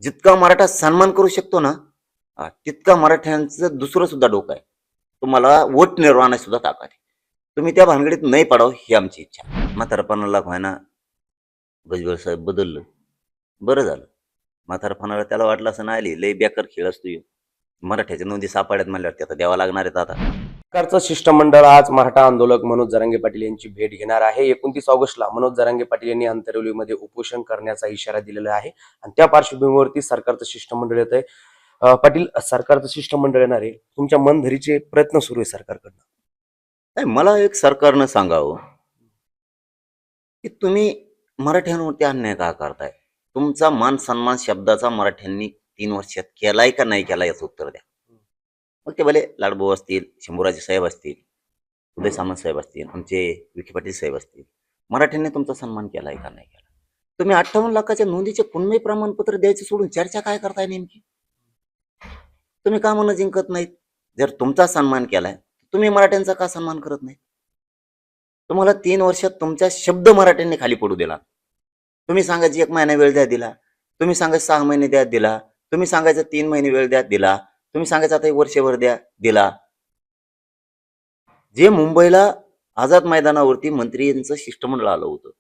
जितका मराठा सन्मान करू शकतो ना, तितका मराठ्यांचं दुसरं सुद्धा डोकं आहे. तुम्हाला वोट निर्माणाची सुद्धा ताकद आहे. तुम्ही त्या भानगडीत नाही पडावं ही आमची इच्छा आहे. म्हातारपणाला व्हायना भुजबळ साहेब बदललं. बरं झालं. म्हातारपणाला त्याला वाटलं असं नाही आली लय बेकार खेळ असतो ह्यो. मराठ्याच्या नोंदी सापड्यात म्हणल्यावर ते आता द्यावं लागणार आहेत आता. सरकारचं शिष्टमंडळ आज मराठा आंदोलक मनोज जरांगे पाटील यांची भेट घेणार आहे. 29 ऑगस्टला मनोज जरांगे पाटील यांनी अंतरवलीमध्ये उपोषण करण्याचा इशारा दिलेला आहे आणि त्या पार्श्वभूमीवरती सरकारचं शिष्टमंडळ येत आहे. पाटील, सरकारचं शिष्टमंडळ येणार आहे, तुमच्या मनधरीचे प्रयत्न सुरू आहे सरकारकडनं. नाही, मला एक सरकारनं सांगावं की तुम्ही मराठ्यांवरती अन्याय का करताय? तुमचा मान सन्मान शब्दाचा मराठ्यांनी 3 वर्षात केलाय का नाही केला याचं उत्तर द्या. मग ते भले लाडभाऊ असतील, शंभूराजे साहेब असतील, उदय सामंत साहेब असतील, आमचे विखे पाटील साहेब असतील, मराठ्यांनी तुमचा सन्मान केलाय का नाही केला? तुम्ही 58 लाखाच्या नोंदीचे पुनमे प्रमाणपत्र द्यायचं सोडून चर्चा काय करताय नेमकी? तुम्ही का म्हणून जिंकत नाहीत? जर तुमचा सन्मान केलाय तुम्ही मराठ्यांचा का सन्मान करत नाही? तुम्हाला 3 वर्षात तुमचा शब्द मराठ्यांनी खाली पडू दिला. तुम्ही सांगायची 1 महिना वेळ द्या दिला, तुम्ही सांगायचं 6 महिने द्या दिला, तुम्ही सांगायचं 3 महिने वेळ द्या दिला, तुम्ही सांगायचं आता 1 वर्षभर द्या दिला. जे मुंबईला आझाद मैदानावरती मंत्र्यांचं शिष्टमंडळ आलं होतं,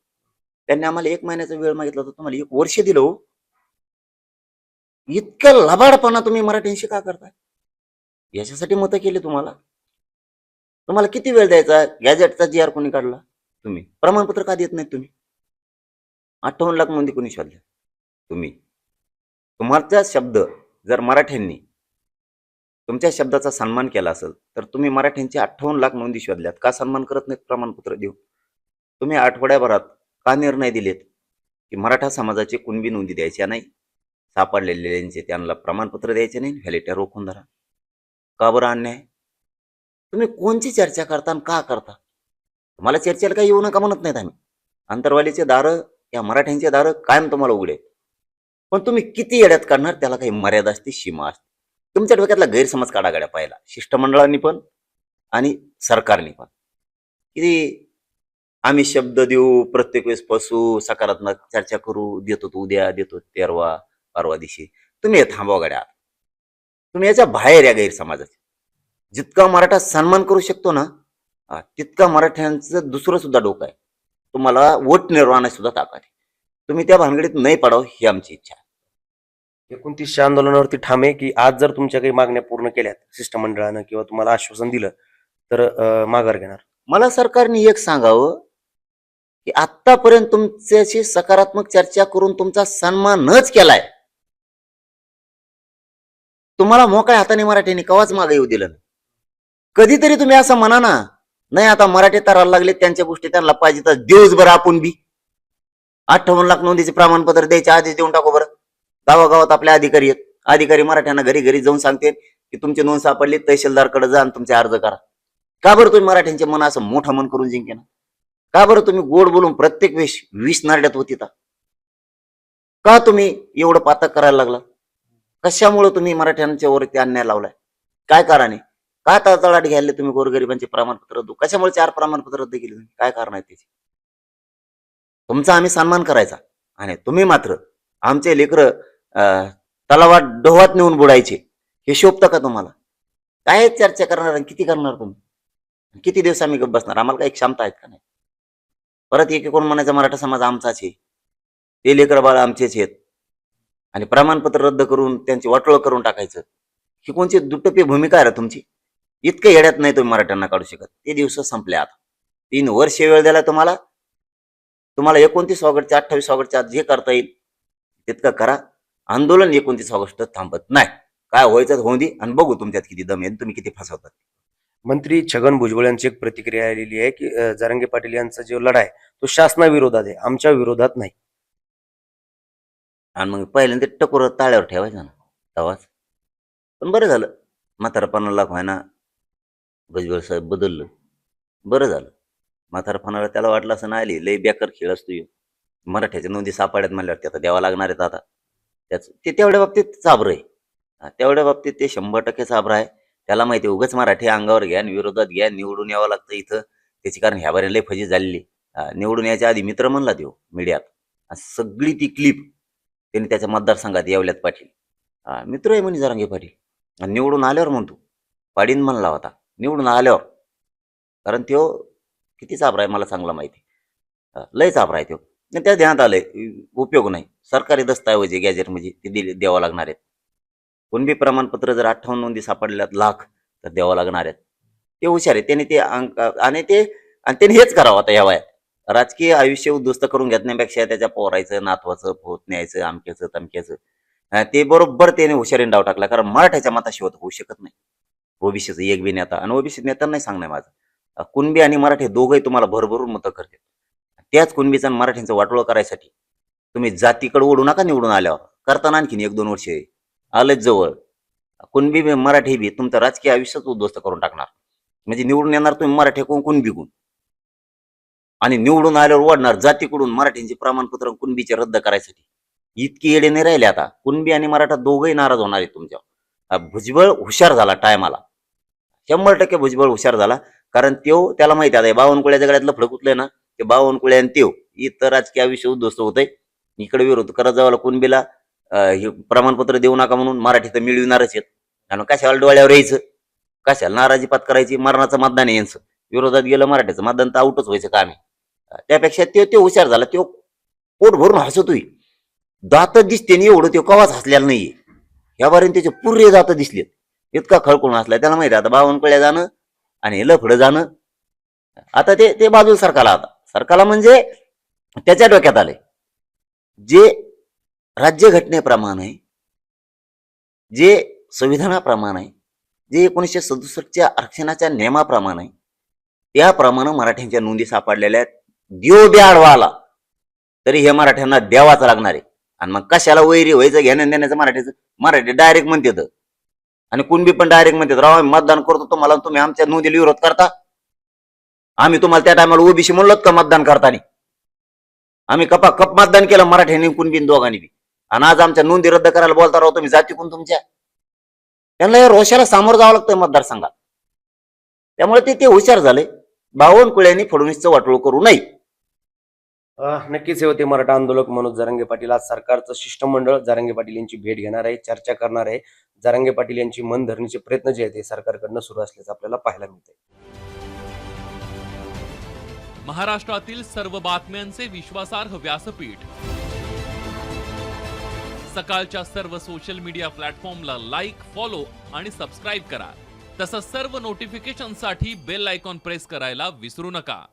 त्यांनी आम्हाला 1 महिन्याचा वेळ मागितला होता, तुम्हाला 1 वर्ष दिलं हो. इतकं लबाडपणा तुम्ही मराठ्यांशी का करताय? याच्यासाठी मतं केली तुम्हाला? तुम्हाला किती वेळ द्यायचा? गॅजेटचा GR कोणी काढला? तुम्ही. प्रमाणपत्र का देत नाही तुम्ही? 58 लाख नोंदी कोणी शोधल्या? तुम्ही. तुमचा शब्द जर मराठ्यांनी तुमच्या शब्दाचा सन्मान केला असेल तर तुम्ही मराठ्यांची 58 लाख नोंदी शोधल्यात, का सन्मान करत नाहीत प्रमाणपत्र देऊ? तुम्ही आठवड्याभरात का निर्णय दिलेत की मराठा समाजाचे कुणबी नोंदी द्यायच्या नाही, सापडलेल्यांचे त्यांना प्रमाणपत्र द्यायचे नाही, व्हॅलिटर रोखून धरा? का बरं अन्याय? तुम्ही कोणची चर्चा करता आणि का करता? तुम्हाला चर्चेला काही येऊ नका म्हणत नाहीत आम्ही. अंतरवालीचे दारं, या मराठ्यांचे दारं कायम तुम्हाला उघडे. पण तुम्ही किती येड्यात काढणार त्याला काही मर्यादा असते, सीमा असते. तुमच्या डोक्यातला गैरसमज काढा गाड्या पाहिला, शिष्टमंडळांनी पण आणि सरकारने पण, की आम्ही शब्द देऊ, प्रत्येक वेळेस फसू, सकारात्मक चर्चा करू, देतो तो उद्या, देतो तेरवा परवा दिवशी. तुम्ही हे थांबवा गाड्या. तुम्ही याच्या बाहेर या गैरसमाजाचे. जितका मराठा सन्मान करू शकतो ना, तितका मराठ्यांचं दुसरं सुद्धा डोकं आहे. तुम्हाला वोट निर्माणाची सुद्धा ताकद आहे. तुम्ही त्या भानगडीत नाही पडावं ही आमची इच्छा आहे. 29च्या आंदोलनावरती ठाम आहे की आज जर तुमच्या काही मागण्या पूर्ण केल्यात शिष्टमंडळानं किंवा तुम्हाला आश्वासन दिलं तर माघार घेणार. मला सरकारने एक सांगावं की आतापर्यंत तुमच्याशी सकारात्मक चर्चा करून तुमचा सन्मानच केलाय. तुम्हाला मोकळ्या हाताने मराठ्यांनी कवाच मागे येऊ दिलं. कधीतरी तुम्ही असं म्हणा ना, नाही आता मराठी तराला लागले, त्यांच्या गोष्टी त्यांना पाहिजे तर देऊच बरं आपण बी. 58 लाख नोंदीचे प्रमाणपत्र द्यायच्या आधीच देऊन टाकू बरं. गावागावात आपले अधिकारी आहेत, अधिकारी मराठ्यांना घरी घरी जाऊन सांगते की तुमची नोंद सापडली, तहसीलदारकडे जा आणि तुमचे अर्ज करा. का बरं तुम्ही मराठ्यांचे मन असं मोठं मन करून जिंके ना? का बरं तुम्ही गोड बोलून प्रत्येक वेळेस 20 नारड्यात होती? का तुम्ही एवढं पातक करायला लागला? कशामुळे तुम्ही मराठ्यांच्या वरती अन्याय लावलाय? काय कारणे? का तळतळाट घ्यायला तुम्ही गोरगरिबांचे प्रमाणपत्र रद्द? कशामुळे 4 प्रमाणपत्र रद्द केले तुम्ही? काय कारण आहे त्याची? तुमचा आम्ही सन्मान करायचा आणि तुम्ही मात्र आमचे लेकर तलावात डोहात नेऊन बुडायचे, हे शोभतं का तुम्हाला? काय चर्चा करणार आणि किती करणार तुम्ही? किती दिवस आम्ही गप्प बसणार? आम्हाला काही क्षमता आहेत का नाही? परत एक कोण म्हणायचा मराठा समाज आमचाच आहे, ते लेकर बाळ आमचेच आहेत आणि प्रमाणपत्र रद्द करून त्यांची वाटोळ करून टाकायचं, ही कोणची दुटप्पी भूमिका आहे तुमची? इतकं येड्यात नाही तुम्ही मराठ्यांना काढू शकत. ते दिवस संपले आता. 3 वर्ष वेळ दिला तुम्हाला. तुम्हाला 29 ऑगस्टच्या 28 ऑगस्टच्या जे करता येईल तितकं करा. आंदोलन 29 ऑगस्ट थांबत नाही. काय व्हायचं होऊ दे आणि बघू तुमच्यात किती दम आहे, तुम्ही किती फसवतात. मंत्री छगन भुजबळ यांची एक प्रतिक्रिया आलेली आहे की जरांगे पाटील यांचा जो लढा आहे तो शासनाविरोधात आहे, आमच्या विरोधात नाही. आणि मग पहिल्यांदा टकोर ताळ्यावर ठेवायचं ना तवाच. पण बरं झालं म्हातारपणाला व्हायना भुजबळ साहेब बदललं. बरं झालं. म्हातारपणाला त्याला वाटलं असं नाही आली लय बेकार खेळ असतो ह्यो. मराठ्याच्या नोंदी सापड्यात म्हणल्यावर ते आता द्यावं लागणार आहेत आता. त्याच ते तेवढ्या बाबतीत चाबरं आहे. तेवढ्या बाबतीत ते 100% चाबरं आहे. त्याला माहिती उगाच मराठी अंगावर घ्या आणि विरोधात घ्या, निवडून यावं लागतं इथं त्याची, कारण ह्या बारे लय फजी झालेली. निवडून यायच्या आधी मित्र म्हणला देऊ मीडियात सगळी ती क्लिप त्यांनी त्याच्या मतदारसंघात येवल्यात पाटील मित्र आहे म्हणे जरांगे पाटील. आणि निवडून आल्यावर म्हणतो पाडीन म्हणला होता निवडून आल्यावर, कारण तो किती चाबरा आहे मला चांगला माहिती, लय चाबरा आहे तो. आणि त्या ध्यानात आलंय उपयोग नाही, सरकारी दस्तावेज गॅजेट म्हणजे ते द्यावं लागणार आहेत. कुणबी प्रमाणपत्र जर 58 नोंदी सापडल्यात लाख तर द्यावं लागणार आहेत. ते हुशार आहे, त्यांनी ते अंक आणि त्यांनी हेच करावं आता या वयात. राजकीय आयुष्य उद्ध्वस्त करून घेतण्यापेक्षा त्याच्या पोरायचं नातवाचं पोत न्यायचं आमक्याचं तमक्याचं ते बरोबर त्याने हुशारीने डाव टाकला. कारण मराठ्याच्या मताशिवाय होऊ शकत नाही ओबीसीचं एक बी नेता. आणि ओबीसी नेता नाही सांगणार माझं, कुणबी आणि मराठी दोघंही तुम्हाला भरभरून मतं करतात. त्याच कुणबीचं आणि मराठ्यांचं वाटोळं करायसाठी तुम्ही जातीकडे ओढू नका. निवडून आल्यावर करताना आणखीन 1-2 वर्ष आलंच जवळ. कुणबी मराठी बी तुमचं राजकीय आयुष्यच उद्ध्वस्त करून टाकणार. म्हणजे निवडून येणार तुम्ही मराठी कुणबीकून आणि निवडून आल्यावर ओढणार जातीकडून मराठींचे प्रमाणपत्र कुणबीचे रद्द करायसाठी. इतकी येडे नाही राहिले आता. कुणबी आणि मराठा दोघंही नाराज होणार आहे तुमच्यावर. भुजबळ हुशार झाला टायमाला, 100% भुजबळ हुशार झाला. कारण त्याला माहिती आता 52 गळ्यातलं फडकुतलंय ना, ते 52 आणि इतर राजकीय आयुष्य उद्ध्वस्त होतंय. इकडे विरोध करत जावाला कुणबीला हे प्रमाणपत्र देऊ नका म्हणून मराठी तर मिळविणारच आहेत. आणि कशाला डोळ्यावर यायचं, कशाला नाराजी करायची. मरणाचं मतदान आहे यांचं, विरोधात गेलं मराठीचं मतदान तर आउटच व्हायचं काम आहे. त्यापेक्षा तो हुशार झाला. तो पोट भरून हसतोय, दात दिसते नाही एवढं तो कवाच हसलेला नाहीये. या बारीने त्याचे पुरे दात दिसलेत, इतका खळखळून हसलाय. त्याला माहिती आता 52 जाणं आणि हे लफडं जाणं. आता ते बाजूला सरकारला, आता सरकारला म्हणजे त्याच्या डोक्यात आलंय जे राज्यघटनेप्रमाणे, जे संविधानाप्रमाणे, जे 1967च्या आरक्षणाच्या नियमाप्रमाणे, त्याप्रमाणे मराठ्यांच्या नोंदी सापडलेल्या आहेत. देव बी आडवा आला तरी हे मराठ्यांना द्यावाच लागणार आहे. आणि मग कशाला वैरी व्हायचं घेणं देण्याचं मराठीचं. मराठी डायरेक्ट म्हणतात आणि कुणबी पण डायरेक्ट म्हणतात, राव आम्ही मतदान करतो तुम्हाला, तुम्ही आमच्या नोंदीला विरोध करता. आम्ही तुम्हाला त्या टायमाला ओबीसी म्हणलोत का मतदान करताना? आम्ही कप मतदान केलं मराठ्यांनी कुणबी दोघांनी बी. आणि आज आमच्या नोंदी रद्द करायला बोलता राव तुम्ही जाती कोण तुमच्या? त्यांना या रोषाला सामोरं जावं लागतंय मतदारसंघात. त्यामुळे ते हुशार झाले. 52 फडणवीसचं वाटोळ करू नये. नक्कीच हे होते मराठा आंदोलक मनोज जरांगे पाटील. आज सरकारचं शिष्टमंडळ जरांगे पाटील यांची भेट घेणार आहे, चर्चा करणार आहे. जरांगे पाटील यांची मनधरणीचे प्रयत्न जे आहेत ते सरकारकडनं सुरू असल्याचं आपल्याला पाहायला मिळतंय. महाराष्ट्रातील सर्व बातम्यांचे विश्वासार्ह व्यासपीठ, सकाळच्या सर्व सोशल मीडिया प्लॅटफॉर्मला लाईक, फॉलो आणि सबस्क्राईब करा. तसंच सर्व नोटिफिकेशनसाठी बेल आयकॉन प्रेस करायला विसरू नका.